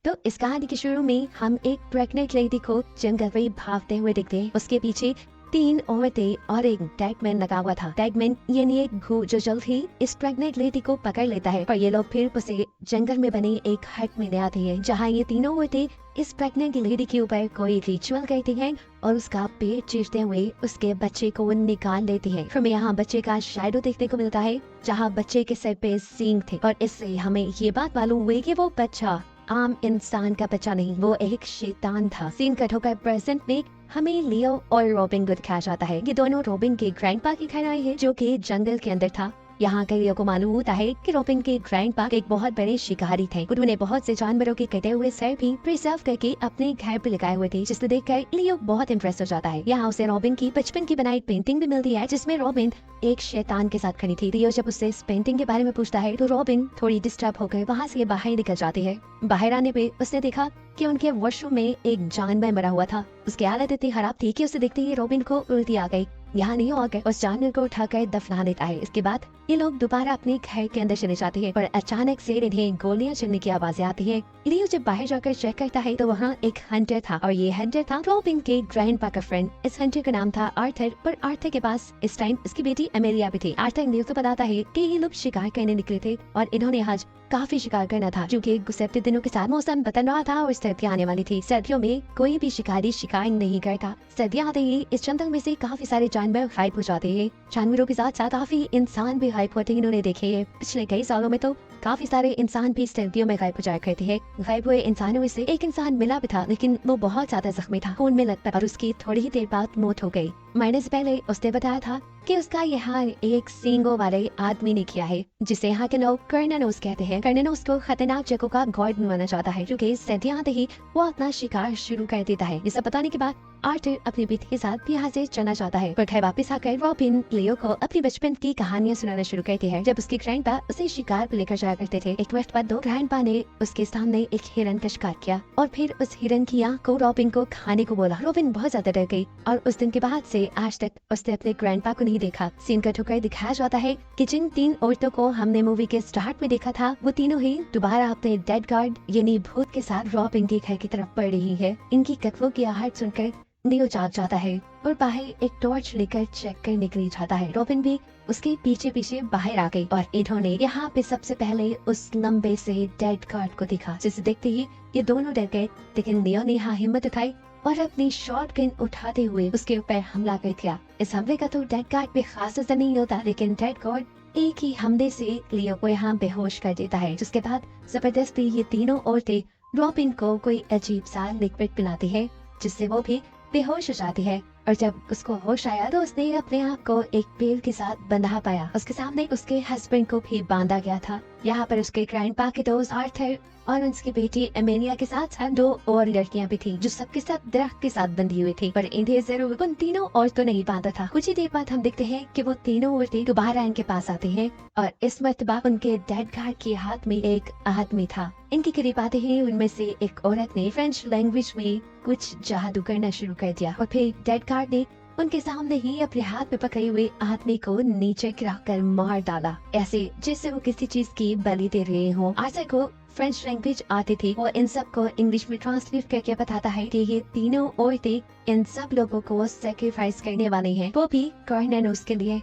तो इस कहानी के शुरू में हम एक प्रेग्नेंट लेडी को जंगल में भागते हुए दिखते हैं। उसके पीछे 3 औरतें और एक टैगमैन लगा हुआ था। टैगमैन यानी एक भूत जो जल्द ही इस प्रेग्नेंट लेडी को पकड़ लेता है। पर ये लोग फिर उसे जंगल में बने एक हट में ले आते हैं, जहाँ ये तीनों औरतें इस प्रेग्नेंट लेडी के ऊपर कोई रिचुअल करती हैं और उसका पेट चीरते हुए उसके बच्चे को निकाल लेती है। फिर यहाँ बच्चे का शैडो देखने को मिलता है, जहाँ बच्चे के सर पे सींग थे और इससे हमें ये बात मालूम हुई कि वो बच्चा आम इंसान का बच्चा नहीं, वो एक शैतान था। सीन कट होकर प्रेजेंट में हमें लियो और रॉबिन को दिखाया जाता है। ये दोनों रॉबिन के ग्रैंडपा के घर आए हैं, जो कि जंगल के अंदर था। यहाँ के लियो को मालूम होता है कि रॉबिन के ग्रैंडपा एक बहुत बड़े शिकारी थे। उन्होंने बहुत से जानवरों के कटे हुए सर भी प्रिजर्व करके अपने घर पे लगाए हुए थे, जिसे देखकर लियो बहुत इम्प्रेस हो जाता है। यहाँ उसे रॉबिन की बचपन की बनाई पेंटिंग भी मिलती है, जिसमें रॉबिन एक शैतान के साथ खड़ी थी। लियो जब उससे इस पेंटिंग के बारे में पूछता है तो रॉबिन थोड़ी डिस्टर्ब होकर वहाँ से बाहर निकल जाती है। बाहर आने पे उसने देखा कि उनके वॉशरूम में एक जानवर मरा हुआ था। उसकी हालत इतनी खराब थी कि उसे देखते ही रॉबिन को उल्टी आ गई। यहाँ नहीं आकर उस जानवर को उठाकर दफना देता है। इसके बाद ये लोग दोबारा अपने घर के अंदर चले जाते हैं और अचानक से इन्हें गोलियां चलने की आवाजें आती है। लियो जब बाहर जाकर चेक करता है तो वहाँ एक हंटर था और ये हंटर था रॉबिन के ग्रैंडपा का फ्रेंड। इस हंटर का नाम था आर्थर, पर आर्थर के पास इस टाइम इसकी बेटी एमेलिया भी थी। आर्थर लियो को बताता है कि ये लोग शिकार करने निकले थे और इन्होंने आज काफी शिकार करना था, क्योंकि गुजरते दिनों के साथ मौसम बदल रहा था और सर्दियाँ आने वाली थी। सर्दियों में कोई भी शिकारी शिकार नहीं करता। सर्दियाँ आते ही इस जंगल में से काफी सारे जानवर गायब हो जाते हैं। जानवरों के साथ साथ काफी इंसान भी गायब होते हैं। इन्होंने देखे है पिछले कई सालों में तो काफी सारे इंसान भी सर्दियों में गायब हो जाया करते हैं। गायब हुए इंसानों में से एक इंसान मिला भी था, लेकिन वो बहुत ज्यादा जख्मी था, खून में लथपथ, और उसकी थोड़ी ही देर बाद मौत हो गई। मरने से पहले उसने बताया था कि उसका यहाँ एक सींगों वाले आदमी ने किया है, जिसे यहाँ के लोग कर्नानोस कहते हैं। कर्नानोस को खतरनाक जगहों का गॉड माना जाता है, क्योंकि सर्दियाँ आते ही वो अपना शिकार शुरू कर देता है। ये सब बताने के बाद आर्थर अपनी बेटी के साथ भी यहाँ से चलना चाहता है, पर घर वापस आकर रॉबिन लियो को अपनी बचपन की कहानियाँ सुनाना शुरू करती है। जब उसके ग्रैंडपा उसे शिकार पर लेकर जाया करते थे, एक वक्त बाद दो ग्रैंडपा ने उसके सामने एक हिरन का शिकार किया और फिर उस हिरन की आँख को रॉबिन को खाने को बोला। रॉबिन बहुत ज्यादा डर गई और उस दिन के बाद से आज तक उसने अपने ग्रैंडपा को नहीं देखा। सीन कट होकर दिखाया जाता है कि जिन 3 औरतों को हमने मूवी के स्टार्ट में देखा था, वो तीनों ही दोबारा अपने डेड गार्ड यानी भूत के साथ रॉबिन के घर की तरफ बढ़ रही है। इनकी कदमों की आहट सुनकर लियो जाग जाता है और बाहर एक टॉर्च लेकर चेक कर निकल जाता है। रॉबिन भी उसके पीछे पीछे बाहर आ गई और इन्होंने यहाँ पे सबसे पहले उस लंबे से डेड गार्ड को देखा, जिसे देखते ही ये दोनों डर गए। लेकिन लियो ने यहाँ हिम्मत उठाई और अपनी शॉटगन उठाते हुए उसके ऊपर हमला कर दिया। इस हमले का तो डेड गार्ड पे खास असर नहीं होता, लेकिन डेड गार्ड एक ही हमले से लियो को यहाँ बेहोश कर देता है, जिसके बाद जबरदस्ती ये तीनों औरतें रॉबिन को कोई अजीब सा लिक्विड पिलाती है, जिससे वो भी बेहोश हो जाती है। और जब उसको होश आया तो उसने अपने आप को एक पेड़ के साथ बंधा पाया। उसके सामने उसके हस्बैंड को भी बांधा गया था। यहाँ पर उसके ग्रैंडपा के दोस्त आर्थर और उसकी बेटी एमेलिया के साथ साथ 2 और लड़कियां भी थी, जो सबके साथ दरख्त के साथ बंधी हुई थी, पर इन्हें जरूर उन तीनों औरतों नहीं बांधा था। कुछ ही देर बाद हम देखते हैं कि वो तीनों औरतें दोबारा इनके पास आती हैं और इस मर्तबा उनके डेड गार्ड के हाथ में एक आदमी था। इनके करीब आते ही उनमें से एक औरत ने फ्रेंच लैंग्वेज में कुछ जादू करना शुरू कर दिया और फिर डेड गार्ड ने उनके सामने ही अपने हाथ में पकड़े हुए आदमी को नीचे गिराकर मार डाला, ऐसे जैसे वो किसी चीज की बलि दे रहे हो। आर्थर को फ्रेंच लैंग्वेज आती थी, वो इन सब को इंग्लिश में ट्रांसलेट करके बताता है कि ये तीनों औरतें इन सब लोगों को सैक्रिफाइस करने वाली हैं, वो भी कर्नानोस के लिए।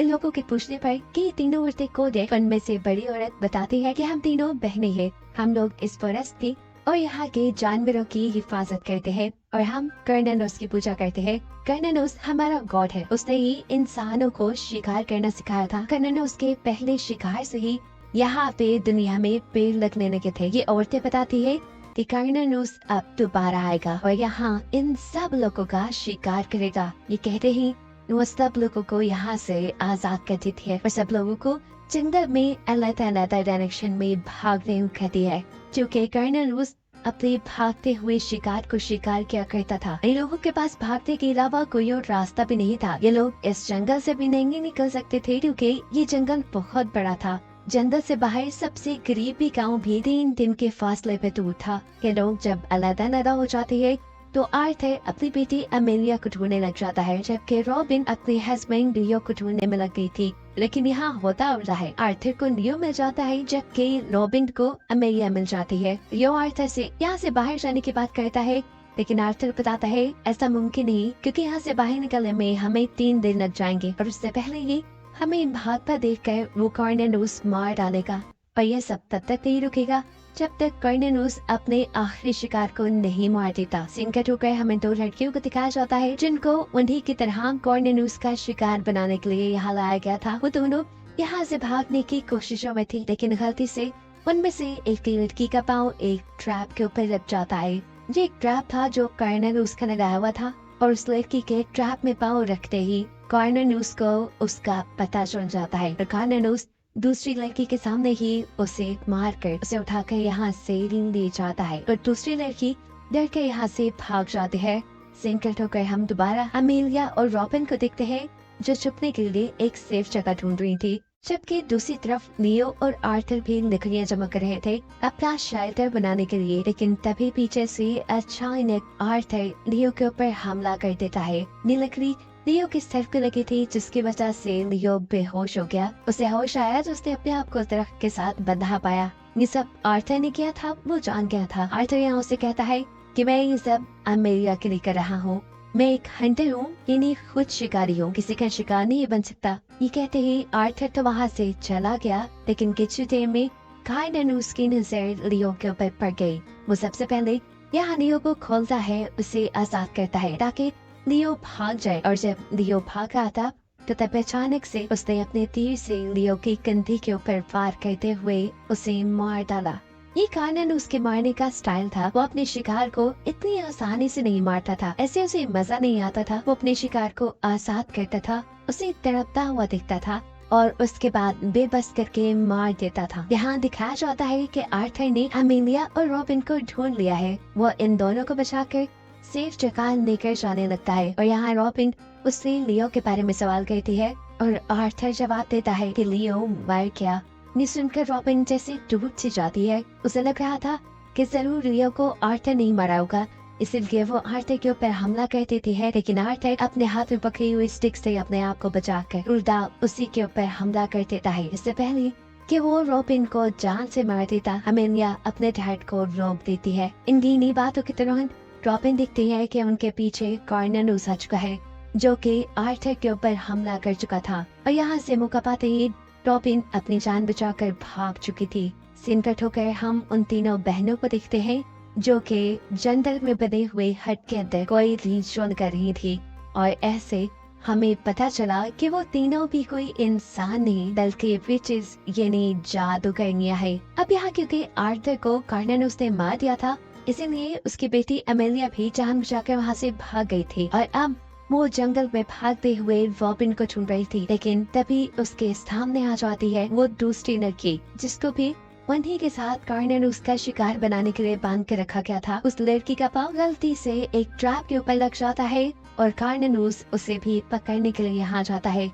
इन लोगों के पूछने पर कि तीनों औरतें कौन है, उनमें से बड़ी औरत बताती है कि हम तीनों बहनें हैं, हम लोग इस फॉरेस्ट की और यहाँ के जानवरों की हिफाजत करते हैं और हम कर्नानोस की पूजा करते हैं। कर्नानोस हमारा गॉड है, उसने ही इंसानों को शिकार करना सिखाया था। कर्नानोस के पहले शिकार से ही यहाँ पे दुनिया में पेड़ लगने लगे थे। ये औरतें बताती है कि कर्नानोस अब दोबारा आएगा और यहाँ इन सब लोगों का शिकार करेगा। ये कहते ही वो सब लोगों को यहाँ से आजाद कर देती है और सब लोगों को जंगल में अलग-अलग डायरेक्शन में भागने कहती है, क्योंकि कर्नानोस अपने भागते हुए शिकार को शिकार किया करता था। इन लोगों के पास भागने के अलावा कोई और रास्ता भी नहीं था। ये लोग इस जंगल से भी नहीं निकल सकते थे, क्योंकि ये जंगल बहुत बड़ा था। जंगल से बाहर सबसे करीबी गांव भी 3 दिन के फासले पे दूर था। ये लोग जब अलग-अलग हो जाते हैं तो आर्थर अपनी बेटी अमेलिया को ढूंढने लग जाता है, जबकि रॉबिन अपने हस्बैंड लियो को ढूंढने में लग गई थी। लेकिन यहाँ होता उल्टा है, आर्थर को लियो मिल जाता है जबकि रॉबिन को अमेलिया मिल जाती है। लियो आर्थर से यहाँ से बाहर जाने की बात करता है, लेकिन आर्थर बताता है ऐसा मुमकिन नहीं, क्योंकि यहाँ से बाहर निकलने में हमें 3 दिन लग जाएंगे और उससे पहले ही हमें भागता देखकर वो कॉर्नेलियस मार डालेगा। पर यह सब तब तक नहीं रुकेगा जब तक कॉर्नेलियस अपने आखिरी शिकार को नहीं मार देता। सीन कट होकर हमें 2 लड़कियों को दिखाया जाता है जिनको उन्हीं की तरह कॉर्नेलियस का शिकार बनाने के लिए यहाँ लाया गया था। वो दोनों यहाँ से भागने की कोशिशों में थी, लेकिन गलती से उनमें से एक लड़की का पाँव एक ट्रैप के ऊपर लग जाता है। ये एक ट्रैप था जो कॉर्नेलियस का लगाया हुआ था, और उस लड़की के ट्रैप में पाँव रखते ही कॉर्नेलियस को उसका पता चल जाता है। और कॉर्नेलियस दूसरी लड़की के सामने ही उसे मारकर उसे उठाकर यहाँ से ले जाता है, और दूसरी लड़की डर के यहाँ से भाग जाती है। सीन कट होकर हम दोबारा अमेलिया और रॉबिन को देखते हैं जो छुपने के लिए एक सेफ जगह ढूंढ रही थी, जबकि दूसरी तरफ लियो और आर्थर भी लकड़ियां जमा कर रहे थे अपना शेल्टर बनाने के लिए। लेकिन तभी पीछे से अचानक आर्थर लियो के ऊपर हमला कर देता है। ये लकड़ी लियो की सर को लगी थी, जिसकी वजह से लियो बेहोश हो गया। उसे होश आया तो उसने अपने आप को दरख्त के साथ बंधा पाया। ये सब आर्थर ने किया था, वो जान गया था। आर्थर यहाँ उसे कहता है कि मैं ये सब अमेलिया के लिए कर रहा हूँ, मैं एक हंटर हूँ, यानी खुद शिकारी हूँ, किसी का शिकार नहीं बन सकता। ये कहते ही आर्थर तो वहाँ से चला गया, लेकिन कुछ देर में कॉर्नेलियस की नजर लियो के ऊपर पड़ गई। वो सबसे पहले यहाँ लियो को खोलता है, उसे आजाद करता है ताकि लियो भाग जाए। और जब लियो भाग रहा था तो तब अचानक से उसने अपने तीर से लियो की कंधे के ऊपर वार करते हुए उसे मार डाला। ये कॉर्नेलियस के मारने का स्टाइल था। वो अपने शिकार को इतनी आसानी से नहीं मारता था, ऐसे उसे मजा नहीं आता था। वो अपने शिकार को आजाद करता था, उसे तड़पता हुआ दिखता था और उसके बाद बेबस करके मार देता था। यहाँ दिखाया जाता है कि आर्थर ने अमेलिया और रॉबिन को ढूंढ लिया है। वो इन दोनों को बचाकर सेफ जगह लेकर जाने लगता है, और यहाँ रॉबिन उससे लियो के बारे में सवाल करती है और आर्थर जवाब देता है कि लियो मर गया। ये सुनकर रॉबिन जैसे टूट सी जाती है। उसे लग रहा था कि जरूर लियो को आर्थर नहीं मारा होगा, इसलिए वो आर्थर के ऊपर हमला कर देती है। लेकिन आर्थर अपने हाथ में पकड़ी हुई स्टिक से अपने आप को बचाकर उल्टा उसी के ऊपर हमला कर देता है। इससे पहले कि वो रॉबिन को जान से मार देता, अमेलिया अपने डैड को रोक देती है। इन बातों के दौरान रॉबिन दिखती है कि उनके पीछे कॉर्नेलियस आ चुका है, जो कि आर्थर के ऊपर हमला कर चुका था, और यहाँ से मौका पाते ही रॉबिन अपनी जान बचाकर भाग चुकी थी। सीन कट होकर हम उन तीनों बहनों को देखते हैं जो कि जंगल में बने हुए हट के अंदर कोई रिचुअल कर रही थी, और ऐसे हमें पता चला कि वो तीनों भी कोई इंसान नहीं बल्कि विचेस यानी जादूगरनियां है। अब यहाँ क्योंकि आर्थर को कॉर्नेलियस ने मार दिया था, इसीलिए उसकी बेटी अमेलिया भी जान बचाकर वहाँ से भाग गई थी, और अब वो जंगल में भागते हुए रॉबिन को ढूंढ रही थी। लेकिन तभी उसके सामने आ जाती है वो दूसरी लड़की, जिसको भी उन्हीं के साथ कॉर्नेलियस का शिकार बनाने के लिए बांध के रखा गया था। उस लड़की का पाँव गलती से एक ट्रैप के ऊपर लग जाता है और कॉर्नेलियस उसे भी पकड़ने के लिए यहाँ जाता है।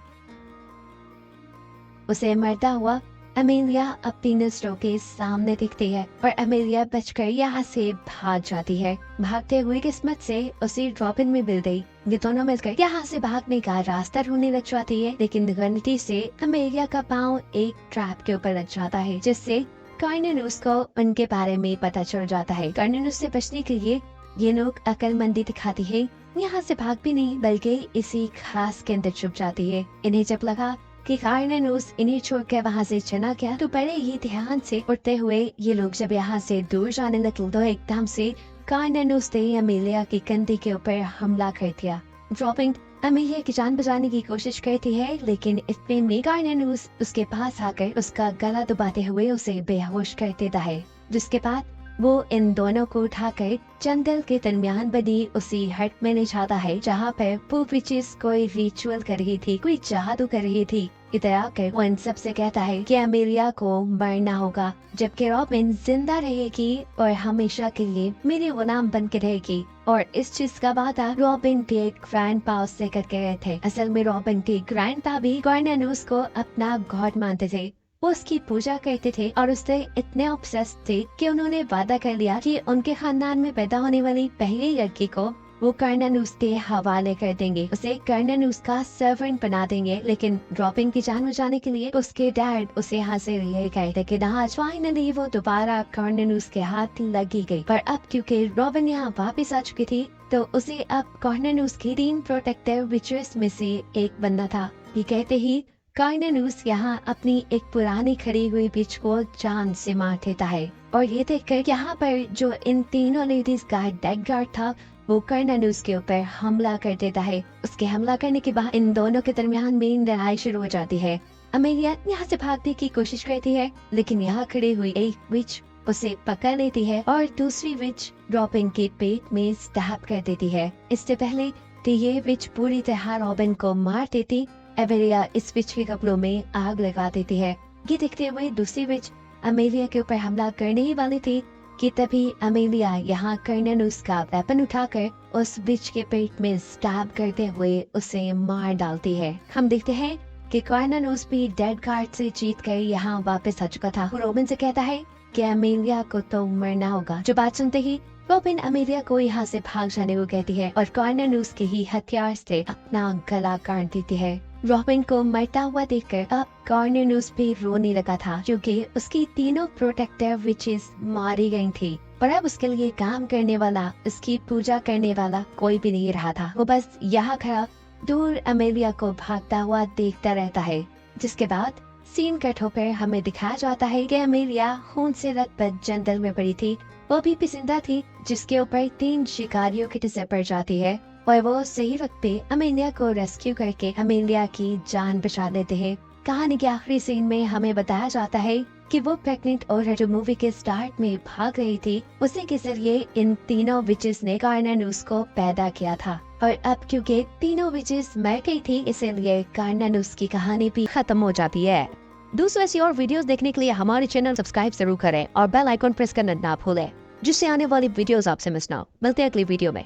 उसे मरता हुआ अमेलिया अपनी नजरों के सामने दिखती है, और अमेलिया बचकर यहाँ से भाग जाती है। भागते हुए किस्मत से उसे रॉबिन में मिल गई। ये दोनों मिलकर यहाँ से भागने का रास्ता ढूंढने लग जाती है, लेकिन गलती से अमेलिया का पाँव एक ट्रैप के ऊपर लग जाता है, जिससे कॉर्नेलियस को उनके बारे में पता चल जाता है। कॉर्नेलियस से बचने के लिए ये लोग अक्लमंदी दिखाती है, यहाँ से भाग भी नहीं बल्कि इसी खास के अंदर छुप जाती है। इन्हें जब लगा कि कॉर्नेलियस इन्हें छोड़कर वहाँ से चला गया तो बड़े ही ध्यान से उठते हुए ये लोग जब यहाँ से दूर जाने लगे तो एकदम से कॉर्नेलियस ने अमेलिया की कंधे के ऊपर हमला कर दिया। रॉबिन अमेलिया की जान बचाने की कोशिश करती है, लेकिन इतने में कॉर्नेलियस उसके पास आकर उसका गला दबाते हुए उसे बेहोश कर देता है, जिसके बाद वो इन दोनों को उठाकर जंगल के दरमियान बनी उसी हट में ले जाता है जहाँ पर वो विचेस कोई रिचुअल कर रही थी, कोई जादू कर रही थी। इधर आकर वो इन सबसे कहता है कि अमेलिया को मरना होगा, जबकि रॉबिन जिंदा रहेगी और हमेशा के लिए मेरे गुलाम बन के रहेगी। और इस चीज का वादा रॉबिन के ग्रैंडपा से करके गए थे। असल में रॉबिन के ग्रैंडपा भी कॉर्नेलियस को अपना गॉड मानते थे, वो उसकी पूजा करते थे और उससे इतने ऑब्सेस्ड थे कि उन्होंने वादा कर लिया कि उनके खानदान में पैदा होने वाली पहली लड़की को वो कर्नानूस के हवाले कर देंगे, उसे कर्नानूस का सर्वेंट बना देंगे। लेकिन रॉबिन की जान बचाने के लिए उसके डैड उसे यहाँ से ले गए, लेकिन आज फाइनली वो दोबारा कर्नानूस के हाथ लगी गई। पर अब क्योंकि रॉबिन यहाँ वापस आ चुकी थी तो उसे अब कर्नानूस की 3 प्रोटेक्टिव विचेस में से एक बनना था। ये कहते ही कर्नानूस यहाँ अपनी एक पुरानी खड़ी हुई बिच को जान से मार देता है और ये देखकर यहाँ पर जो इन तीनों लेडीज का डेड गार्ड था वो कर्नानूस के ऊपर हमला कर देता है। उसके हमला करने के बाद इन दोनों के दरमियान में लड़ाई शुरू हो जाती है। अमेलिया यहाँ से भागने की कोशिश करती है, लेकिन यहाँ खड़ी हुई एक विच उसे पकड़ लेती है और दूसरी विच रॉबिन के पेट में स्टैब कर देती है। इससे पहले कि ये विच पूरी तरह रॉबिन को मार देती, अमेलिया इस विच के कपड़ों में आग लगा देती है। ये देखते हुए दूसरी विच अमेलिया के ऊपर हमला करने ही वाली थी कि तभी अमेलिया यहाँ कर्नानूस का वेपन उठाकर उस विच के पेट में स्टैब करते हुए उसे मार डालती है। हम देखते हैं कि कर्नानूस भी डेड गार्ड से जीत कर यहाँ वापस आ चुका था। रॉबिन से कहता है कि अमेलिया को तो मरना होगा। जो बात सुनते ही रॉबिन अमेलिया को यहाँ से भाग जाने को कहती है और कर्नानूस के ही हथियार से अपना गला काट देती है। रॉबिन को मरता हुआ देखकर अब कर्नानूस भी रोने लगा था, क्योंकि उसकी तीनों प्रोटेक्टिव विचेस मारी गई थी। पर अब उसके लिए काम करने वाला, उसकी पूजा करने वाला कोई भी नहीं रहा था। वो बस यहाँ खड़ा दूर अमेलिया को भागता हुआ देखता रहता है। जिसके बाद सीन कट होकर हमें दिखाया जाता है कि अमेलिया खून से लथपथ जंगल में पड़ी थी। वो भी पिसिंदा थी जिसके ऊपर 3 शिकारियों की नजर पड़ जाती है और वो सही वक्त पे अमेलिया को रेस्क्यू करके अमेलिया की जान बचा लेते हैं। कहानी के आखिरी सीन में हमें बताया जाता है कि वो प्रेग्नेंट और जो मूवी के स्टार्ट में भाग रही थी, उसी के जरिए इन तीनों विचेस ने कर्नानूस को पैदा किया था। और अब क्योंकि तीनों विचेस मर गई थी, इसलिए कर्नानूस की कहानी भी खत्म हो जाती है। दूसरे ऐसी और वीडियोस देखने के लिए हमारे चैनल सब्सक्राइब जरूर करें और बेल आइकॉन प्रेस करना ना भूलें, जिससे आने वाली वीडियोस आपसे मिस ना हो। मिलते हैं अगली वीडियो में।